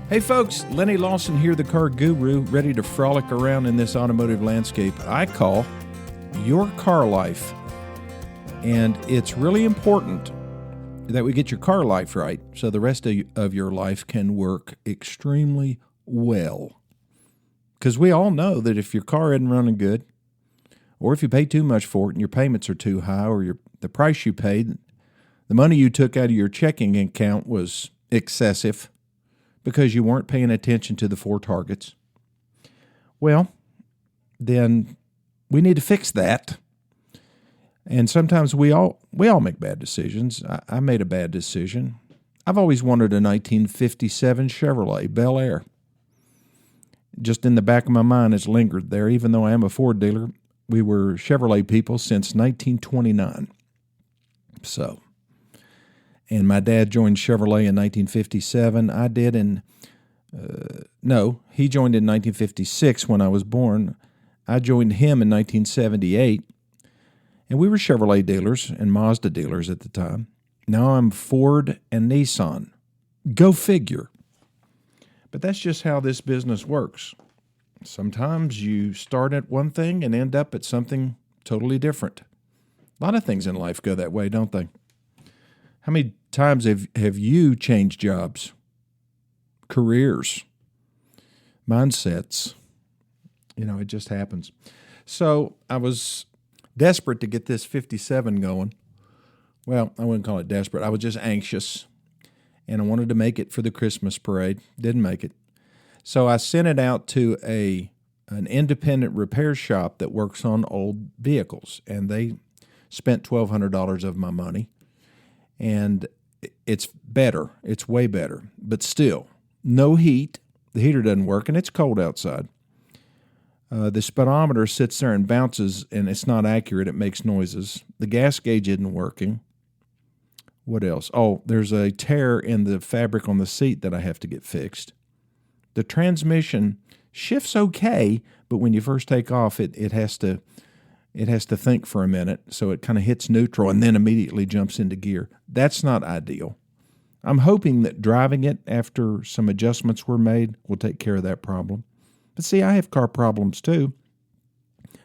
Hey folks, Lenny Lawson here, the car guru, ready to frolic around in this automotive landscape I call your car life. And it's really important that we get your car life right so the rest of your life can work extremely well. Because we all know that if your car isn't running good, or if you pay too much for it and your payments are too high, or the price you paid, the money you took out of your checking account was excessive, because you weren't paying attention to the 4 targets, well, then we need to fix that. And sometimes we all make bad decisions. I made a bad decision. I've always wanted a 1957 Chevrolet Bel Air. Just in the back of my mind, it's lingered there. Even though I am a Ford dealer, we were Chevrolet people since 1929. And my dad joined Chevrolet in 1957. I did he joined in 1956 when I was born. I joined him in 1978. And we were Chevrolet dealers and Mazda dealers at the time. Now I'm Ford and Nissan. Go figure. But that's just how this business works. Sometimes you start at one thing and end up at something totally different. A lot of things in life go that way, don't they? How many times have you changed jobs, careers, mindsets? It just happens. So I was desperate to get this 57 going. Well, I wouldn't call it desperate. I was just anxious, and I wanted to make it for the Christmas parade. Didn't make it. So I sent it out to an independent repair shop that works on old vehicles, and they spent $1,200 of my money. And it's better. It's way better. But still, no heat. The heater doesn't work, and it's cold outside. The speedometer sits there and bounces, and it's not accurate. It makes noises. The gas gauge isn't working. What else? Oh, there's a tear in the fabric on the seat that I have to get fixed. The transmission shifts okay, but when you first take off, it has to think for a minute, so it kind of hits neutral and then immediately jumps into gear. That's not ideal. I'm hoping that driving it after some adjustments were made will take care of that problem. But see, I have car problems too.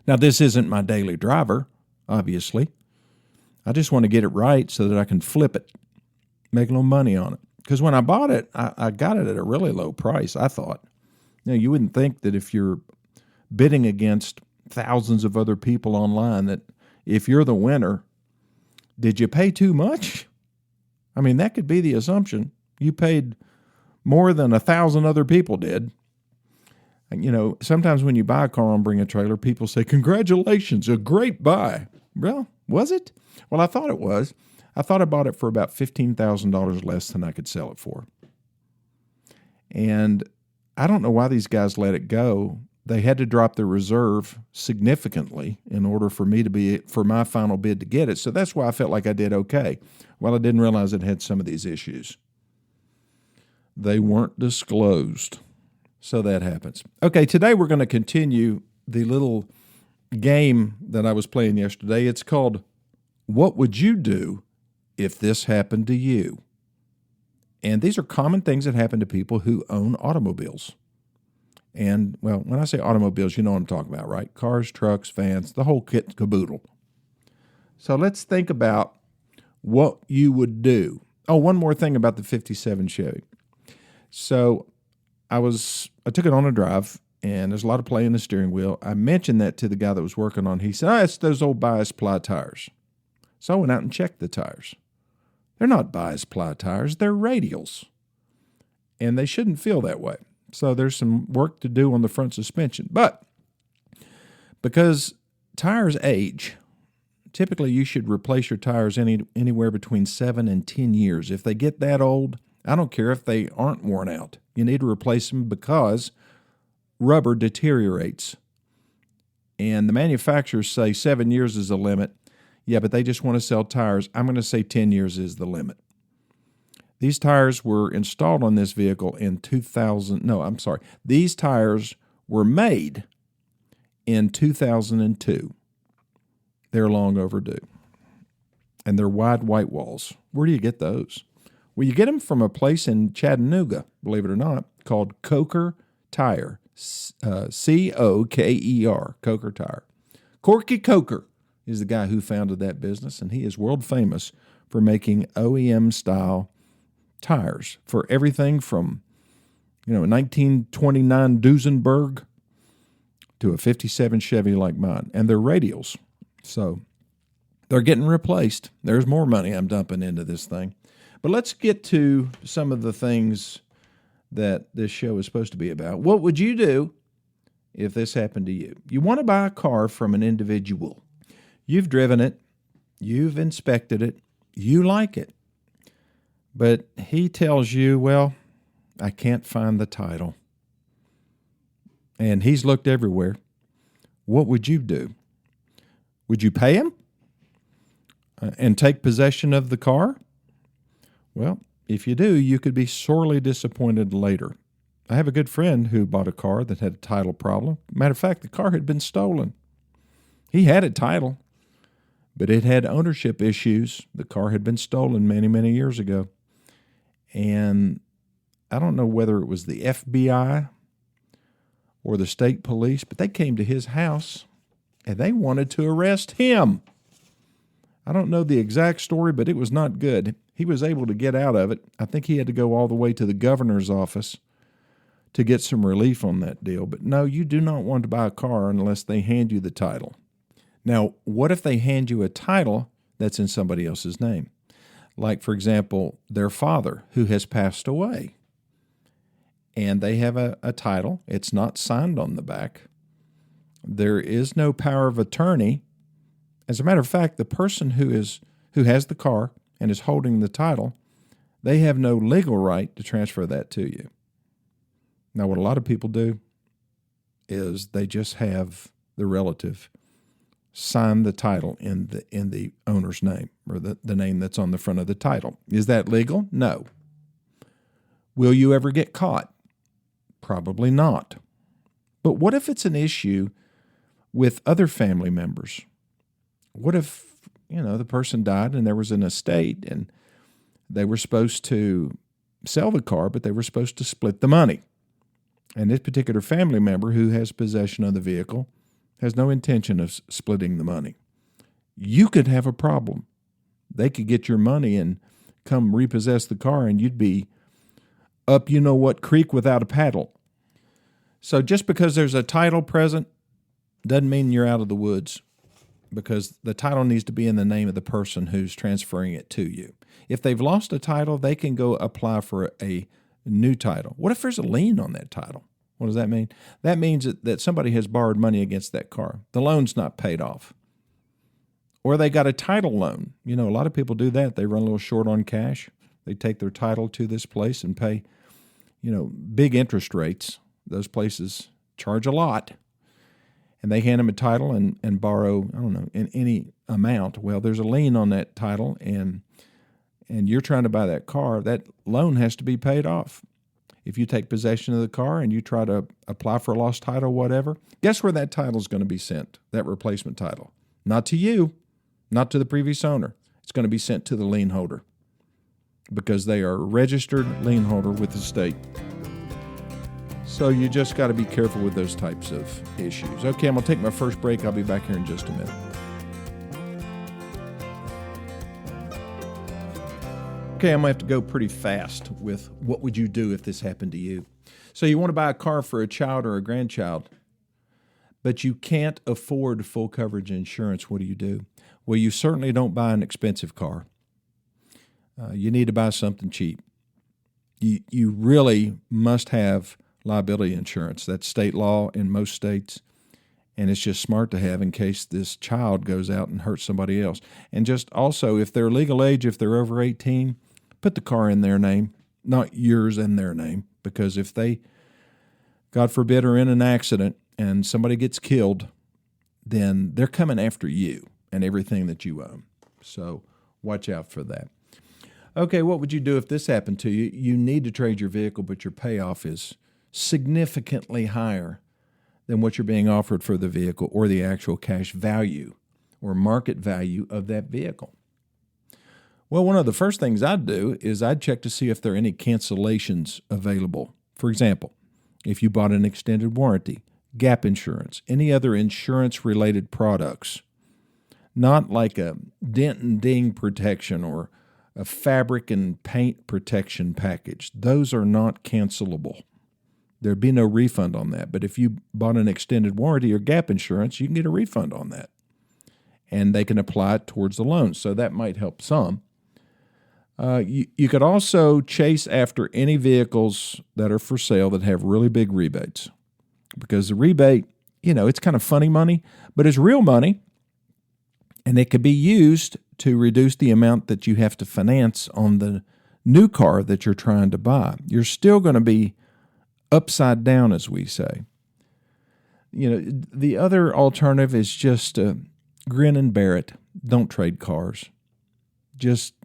Now, this isn't my daily driver, obviously. I just want to get it right so that I can flip it, make a little money on it. Because when I bought it, I got it at a really low price, I thought. You wouldn't think that if you're bidding against thousands of other people online that if you're the winner, did you pay too much? I mean, that could be the assumption. You paid more than 1,000 other people did. And, sometimes when you buy a car on Bring a Trailer, people say, congratulations, a great buy. Well, was it? Well, I thought it was. I thought I bought it for about $15,000 less than I could sell it for. And I don't know why these guys let it go. They had to drop the reserve significantly in order for my final bid to get it. So that's why I felt like I did okay. Well, I didn't realize it had some of these issues. They weren't disclosed. So that happens. Okay, today we're going to continue the little game that I was playing yesterday. It's called What Would You Do If This Happened to You? And these are common things that happen to people who own automobiles. And, well, when I say automobiles, you know what I'm talking about, right? Cars, trucks, vans, the whole kit and caboodle. So let's think about what you would do. Oh, one more thing about the 57 Chevy. So I took it on a drive, and there's a lot of play in the steering wheel. I mentioned that to the guy that was working on it. He said, it's those old bias ply tires. So I went out and checked the tires. They're not bias ply tires. They're radials. And they shouldn't feel that way. So there's some work to do on the front suspension. But because tires age, typically you should replace your tires anywhere between 7 and 10 years. If they get that old, I don't care if they aren't worn out. You need to replace them because rubber deteriorates. And the manufacturers say 7 years is the limit. Yeah, but they just want to sell tires. I'm going to say 10 years is the limit. These tires were installed on this vehicle in 2000. No, I'm sorry. These tires were made in 2002. They're long overdue. And they're wide white walls. Where do you get those? Well, you get them from a place in Chattanooga, believe it or not. called Coker Tire, Coker, Coker Tire. Corky Coker is the guy who founded that business, and he is world famous for making OEM-style tires for everything from, a 1929 Duesenberg to a 57 Chevy like mine. And they're radials. So they're getting replaced. There's more money I'm dumping into this thing. But let's get to some of the things that this show is supposed to be about. What would you do if this happened to you? You want to buy a car from an individual. You've driven it. You've inspected it. You like it. But he tells you, well, I can't find the title. And he's looked everywhere. What would you do? Would you pay him and take possession of the car? Well, if you do, you could be sorely disappointed later. I have a good friend who bought a car that had a title problem. Matter of fact, the car had been stolen. He had a title, but it had ownership issues. The car had been stolen many, many years ago. And I don't know whether it was the FBI or the state police, but they came to his house and they wanted to arrest him. I don't know the exact story, but it was not good. He was able to get out of it. I think he had to go all the way to the governor's office to get some relief on that deal. But no, you do not want to buy a car unless they hand you the title. Now, what if they hand you a title that's in somebody else's name? Like, for example, their father who has passed away. And they have a title. It's not signed on the back. There is no power of attorney. As a matter of fact, the person who has the car and is holding the title, they have no legal right to transfer that to you. Now, what a lot of people do is they just have the relative sign the title in the owner's name, or the name that's on the front of the title. Is that legal? No. Will you ever get caught? Probably not. But what if it's an issue with other family members? What if, the person died and there was an estate and they were supposed to sell the car, but they were supposed to split the money? And this particular family member who has possession of the vehicle has no intention of splitting the money. You could have a problem. They could get your money and come repossess the car, and you'd be up you-know-what creek without a paddle. So just because there's a title present doesn't mean you're out of the woods, because the title needs to be in the name of the person who's transferring it to you. If they've lost a title, they can go apply for a new title. What if there's a lien on that title? What does that mean? That means that somebody has borrowed money against that car. The loan's not paid off. Or they got a title loan. A lot of people do that. They run a little short on cash. They take their title to this place and pay, big interest rates. Those places charge a lot. And they hand them a title and borrow, in any amount. Well, there's a lien on that title, and you're trying to buy that car. That loan has to be paid off. If you take possession of the car and you try to apply for a lost title, whatever, guess where that title is going to be sent, that replacement title? Not to you, not to the previous owner. It's going to be sent to the lien holder, because they are a registered lien holder with the state. So you just got to be careful with those types of issues. Okay, I'm going to take my first break. I'll be back here in just a minute. Okay, I'm going to have to go pretty fast with what would you do if this happened to you. So you want to buy a car for a child or a grandchild, but you can't afford full coverage insurance. What do? Well, you certainly don't buy an expensive car. You need to buy something cheap. You really must have liability insurance. That's state law in most states, and it's just smart to have in case this child goes out and hurts somebody else. And just also, if they're legal age, if they're over 18, put the car in their name, not yours in their name, because if they, God forbid, are in an accident and somebody gets killed, then they're coming after you and everything that you own. So watch out for that. Okay, what would you do if this happened to you? You need to trade your vehicle, but your payoff is significantly higher than what you're being offered for the vehicle, or the actual cash value or market value of that vehicle. Well, one of the first things I'd do is I'd check to see if there are any cancellations available For example, if you bought an extended warranty, gap insurance, any other insurance-related products, not like a dent and ding protection or a fabric and paint protection package. Those are not cancelable. There'd be no refund on that. But if you bought an extended warranty or gap insurance, you can get a refund on that. And they can apply it towards the loan. So that might help some. You could also chase after any vehicles that are for sale that have really big rebates. Because the rebate, it's kind of funny money, but it's real money. And it could be used to reduce the amount that you have to finance on the new car that you're trying to buy. You're still going to be upside down, as we say. The other alternative is just grin and bear it. Don't trade cars. Just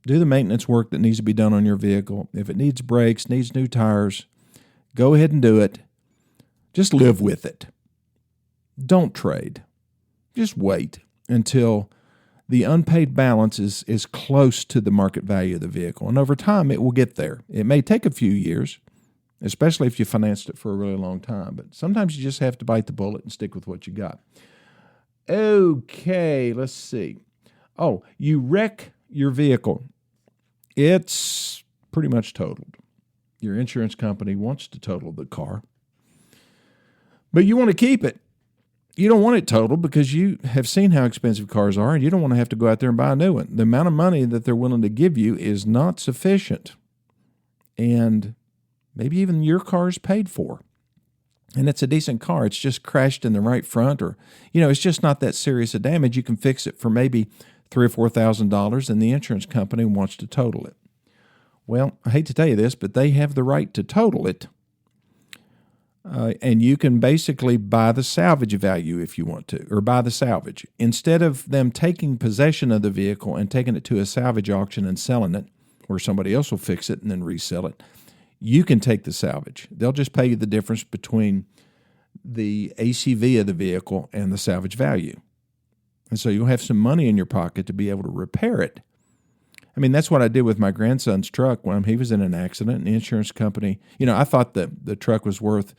do the maintenance work that needs to be done on your vehicle. If it needs brakes, needs new tires, go ahead and do it. Just live with it. Don't trade. Just wait until the unpaid balance is close to the market value of the vehicle. And over time, it will get there. It may take a few years, especially if you financed it for a really long time. But sometimes you just have to bite the bullet and stick with what you got. Okay, let's see. Oh, you wreck your vehicle. It's pretty much totaled. Your insurance company wants to total the car, but you want to keep it. You don't want it totaled because you have seen how expensive cars are, and you don't want to have to go out there and buy a new one. The amount of money that they're willing to give you is not sufficient, and maybe even your car is paid for, and it's a decent car. It's just crashed in the right front, or it's just not that serious a damage. You can fix it for maybe $3,000 or $4,000, and the insurance company wants to total it. Well, I hate to tell you this, but they have the right to total it. And you can basically buy the salvage value if you want to, or buy the salvage. Instead of them taking possession of the vehicle and taking it to a salvage auction and selling it, where somebody else will fix it and then resell it, you can take the salvage. They'll just pay you the difference between the ACV of the vehicle and the salvage value. And so you'll have some money in your pocket to be able to repair it. I mean, that's what I did with my grandson's truck when he was in an accident, and the insurance company, I thought that the truck was worth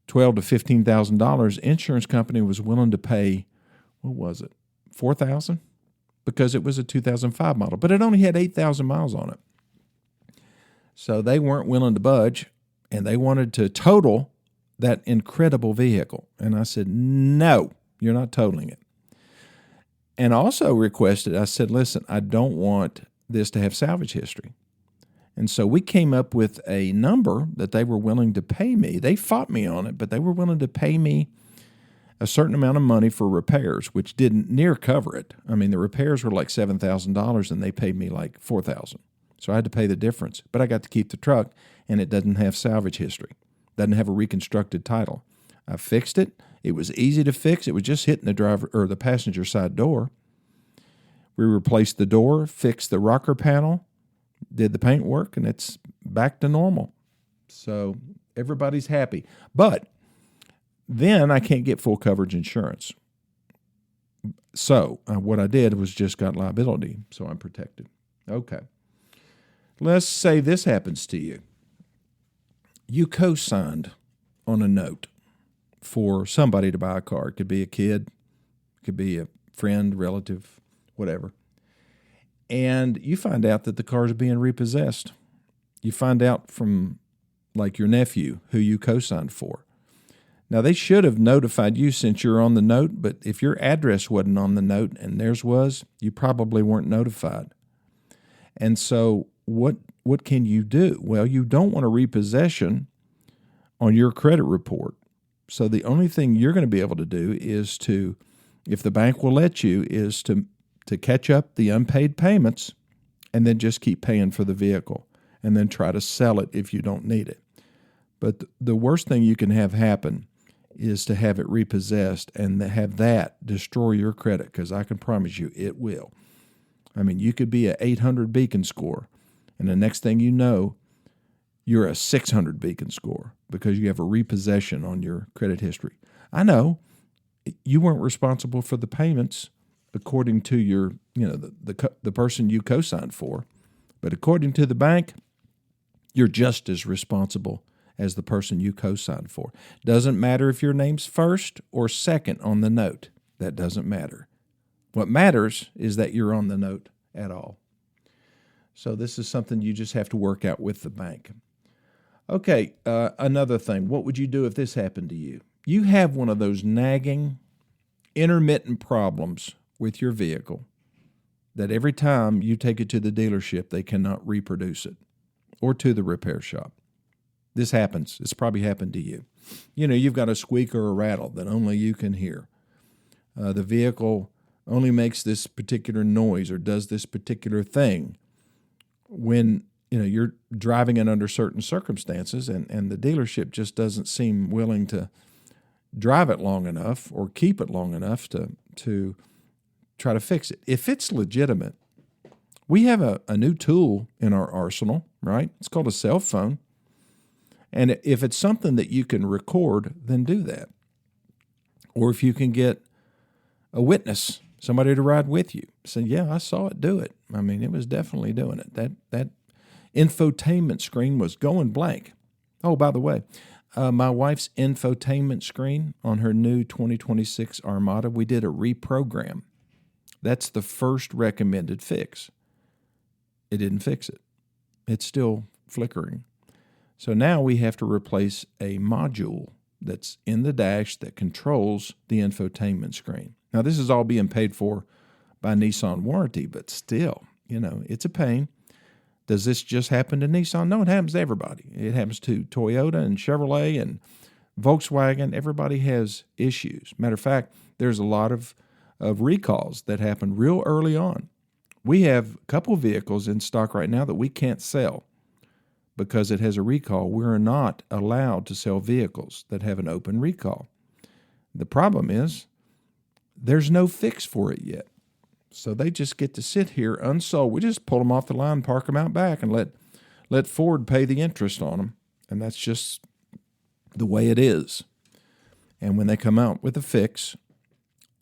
$12,000 to $15,000. Insurance company was willing to pay, what was it, $4,000? Because it was a 2005 model, but it only had 8,000 miles on it. So they weren't willing to budge, and they wanted to total that incredible vehicle. And I said, no, you're not totaling it. And also requested, I said, listen, I don't want this to have salvage history. And so we came up with a number that they were willing to pay me. They fought me on it, but they were willing to pay me a certain amount of money for repairs, which didn't near cover it. I mean, the repairs were like $7,000, and they paid me like $4,000. So I had to pay the difference. But I got to keep the truck, and it doesn't have salvage history. Doesn't have a reconstructed title. I fixed it. It was easy to fix. It was just hitting the driver or the passenger side door. We replaced the door, fixed the rocker panel, did the paint work, and it's back to normal. So everybody's happy. But then I can't get full coverage insurance. So what I did was just got liability, so I'm protected. Okay. Let's say this happens to you. You co-signed on a note for somebody to buy a car. It could be a kid, it could be a friend, relative, whatever. And you find out that the car is being repossessed. You find out from like your nephew who you co-signed for. Now, they should have notified you since you're on the note, but if your address wasn't on the note and theirs was, you probably weren't notified. And so what can you do? Well, you don't want a repossession on your credit report. So the only thing you're going to be able to do is to, if the bank will let you, is to catch up the unpaid payments and then just keep paying for the vehicle and then try to sell it if you don't need it. But the worst thing you can have happen is to have it repossessed and have that destroy your credit, because I can promise you it will. I mean, you could be an 800 Beacon score, and the next thing you know, you're a 600 Beacon score because you have a repossession on your credit history. I know you weren't responsible for the payments according to your, the person you co-signed for, but according to the bank, you're just as responsible as the person you co-signed for. Doesn't matter if your name's first or second on the note. That doesn't matter. What matters is that you're on the note at all. So this is something you just have to work out with the bank. Okay, another thing. What would you do if this happened to you? You have one of those nagging, intermittent problems with your vehicle that every time you take it to the dealership, they cannot reproduce it, or to the repair shop. This happens. It's probably happened to you. You know, you've got a squeak or a rattle that only you can hear. The vehicle only makes this particular noise or does this particular thing when, you know, you're driving it under certain circumstances, and the dealership just doesn't seem willing to drive it long enough or keep it long enough to try to fix it. If it's legitimate, we have a new tool in our arsenal, right? It's called a cell phone. And if it's something that you can record, then do that. Or if you can get a witness, somebody to ride with you, say, yeah, I saw it do it. I mean, it was definitely doing it. That infotainment screen was going blank. Oh, by the way, my wife's infotainment screen on her new 2026 Armada, we did a reprogram. That's the first recommended fix. It didn't fix it. It's still flickering. So now we have to replace a module that's in the dash that controls the infotainment screen. Now, this is all being paid for by Nissan warranty, but still, you know, it's a pain. Does this just happen to Nissan? No, it happens to everybody. It happens to Toyota and Chevrolet and Volkswagen. Everybody has issues. Matter of fact, there's a lot of recalls that happen real early on. We have a couple vehicles in stock right now that we can't sell because it has a recall. We're not allowed to sell vehicles that have an open recall. The problem is there's no fix for it yet. So they just get to sit here unsold. We just pull them off the line, park them out back, and let Ford pay the interest on them. And that's just the way it is. And when they come out with a fix,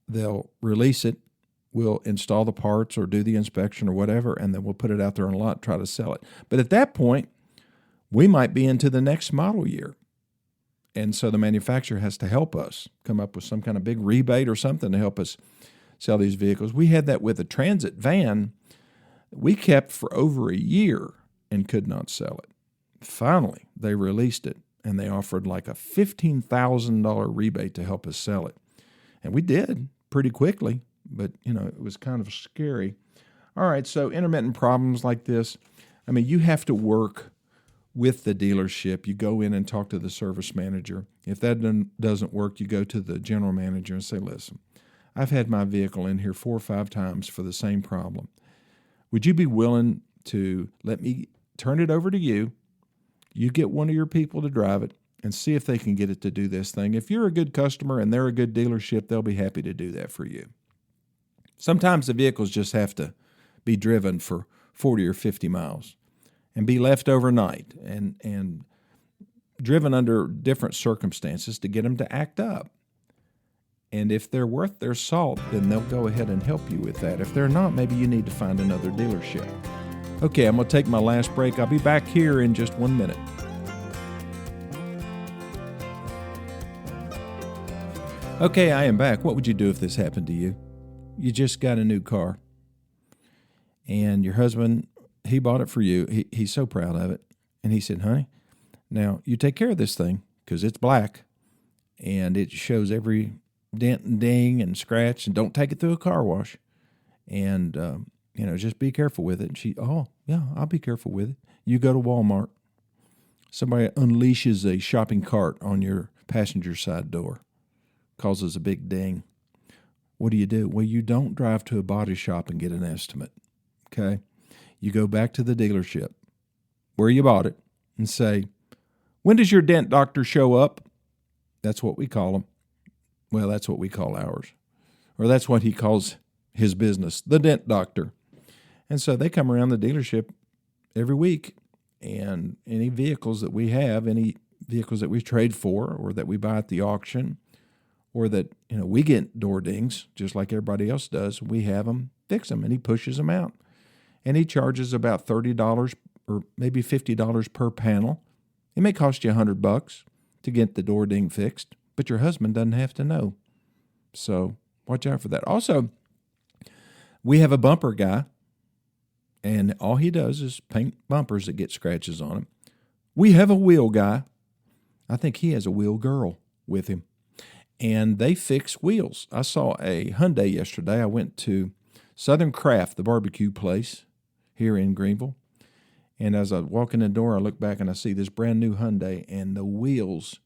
they'll release it. We'll install the parts or do the inspection or whatever, and then we'll put it out there on a lot, try to sell it. But at that point, we might be into the next model year. And so the manufacturer has to help us come up with some kind of big rebate or something to help us sell these vehicles. We had that with a Transit van we kept for over a year and could not sell it. Finally, they released it, and they offered like a $15,000 rebate to help us sell it. And we did pretty quickly, but, you know, it was kind of scary. All right, so intermittent problems like this, I mean, you have to work with the dealership. You go in and talk to the service manager. If that doesn't work, you go to the general manager and say, listen, I've had my vehicle in here 4 or 5 times for the same problem. Would you be willing to let me turn it over to you? You get one of your people to drive it and see if they can get it to do this thing. If you're a good customer and they're a good dealership, they'll be happy to do that for you. Sometimes the vehicles just have to be driven for 40 or 50 miles and be left overnight and driven under different circumstances to get them to act up. And if they're worth their salt, then they'll go ahead and help you with that. If they're not, maybe you need to find another dealership. Okay, I'm going to take my last break. I'll be back here in just 1 minute. Okay, I am back. What would you do if this happened to you? You just got a new car, and your husband, he bought it for you. He's so proud of it. And he said, honey, now you take care of this thing because it's black, and it shows every dent and ding and scratch, and don't take it through a car wash. And, just be careful with it. And she, oh, yeah, I'll be careful with it. You go to Walmart. Somebody unleashes a shopping cart on your passenger side door, causes a big ding. What do? Well, you don't drive to a body shop and get an estimate, okay? You go back to the dealership where you bought it and say, when does your dent doctor show up? That's what we call them. Well, that's what we call ours. Or that's what he calls his business, the dent doctor. And so they come around the dealership every week, and any vehicles that we have, any vehicles that we trade for or that we buy at the auction, or that, we get door dings just like everybody else does, we have them fix them, and he pushes them out. And he charges about $30 or maybe $50 per panel, It may cost you $100 to get the door ding fixed, but your husband doesn't have to know. So watch out for that. Also, we have a bumper guy, and all he does is paint bumpers that get scratches on them. We have a wheel guy. I think he has a wheel girl with him, and they fix wheels. I saw a Hyundai yesterday. I went to Southern Craft, the barbecue place here in Greenville, and as I walk in the door, I look back and I see this brand new Hyundai, and the wheels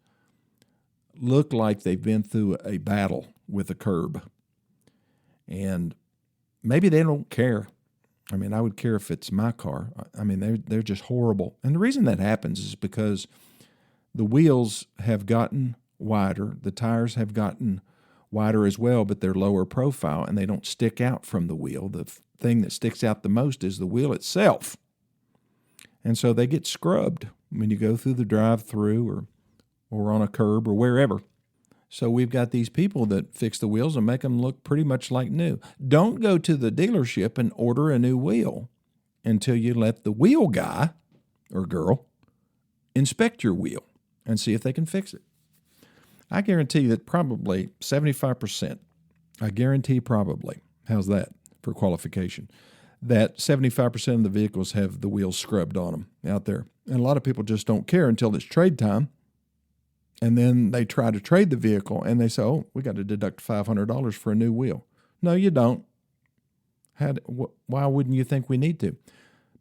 look like they've been through a battle with a curb. And maybe they don't care. I mean, I would care if it's my car. I mean, they're just horrible. And the reason that happens is because the wheels have gotten wider, the tires have gotten wider as well, but they're lower profile and they don't stick out from the wheel. The thing that sticks out the most is the wheel itself. And so they get scrubbed when you go through the drive-through or on a curb or wherever. So we've got these people that fix the wheels and make them look pretty much like new. Don't go to the dealership and order a new wheel until you let the wheel guy or girl inspect your wheel and see if they can fix it. I guarantee that probably 75%, I guarantee probably, how's that for qualification, that 75% of the vehicles have the wheels scrubbed on them out there. And a lot of people just don't care until it's trade time. And then they try to trade the vehicle and they say, oh, we got to deduct $500 for a new wheel. No, you don't. Why wouldn't you think we need to?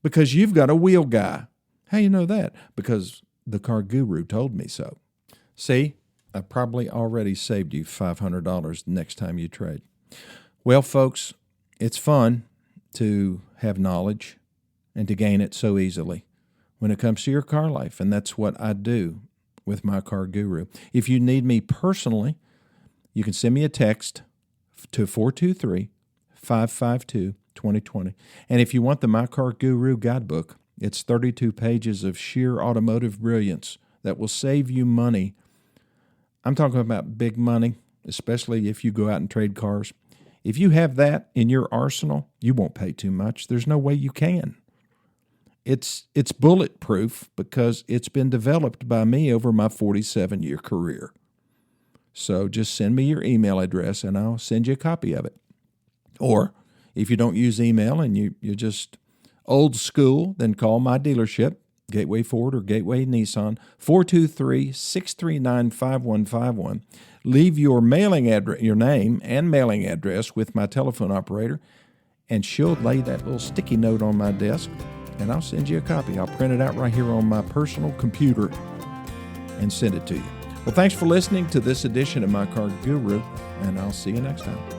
Because you've got a wheel guy. How you know that? Because the car guru told me so. See, I probably already saved you $500 next time you trade. Well, folks, it's fun to have knowledge and to gain it so easily when it comes to your car life. And that's what I do with My Car Guru. If you need me personally, you can send me a text to 423-552-2020. And if you want the My Car Guru guidebook, it's 32 pages of sheer automotive brilliance that will save you money. I'm talking about big money, especially if you go out and trade cars. If you have that in your arsenal, you won't pay too much. There's no way you can. It's bulletproof because it's been developed by me over my 47-year career. So just send me your email address and I'll send you a copy of it. Or if you don't use email and you're just old school, then call my dealership, Gateway Ford or Gateway Nissan, 423-639-5151. Leave your mailing address, your name and mailing address with my telephone operator, and she'll lay that little sticky note on my desk, and I'll send you a copy. I'll print it out right here on my personal computer and send it to you. Well, thanks for listening to this edition of My Car Guru, and I'll see you next time.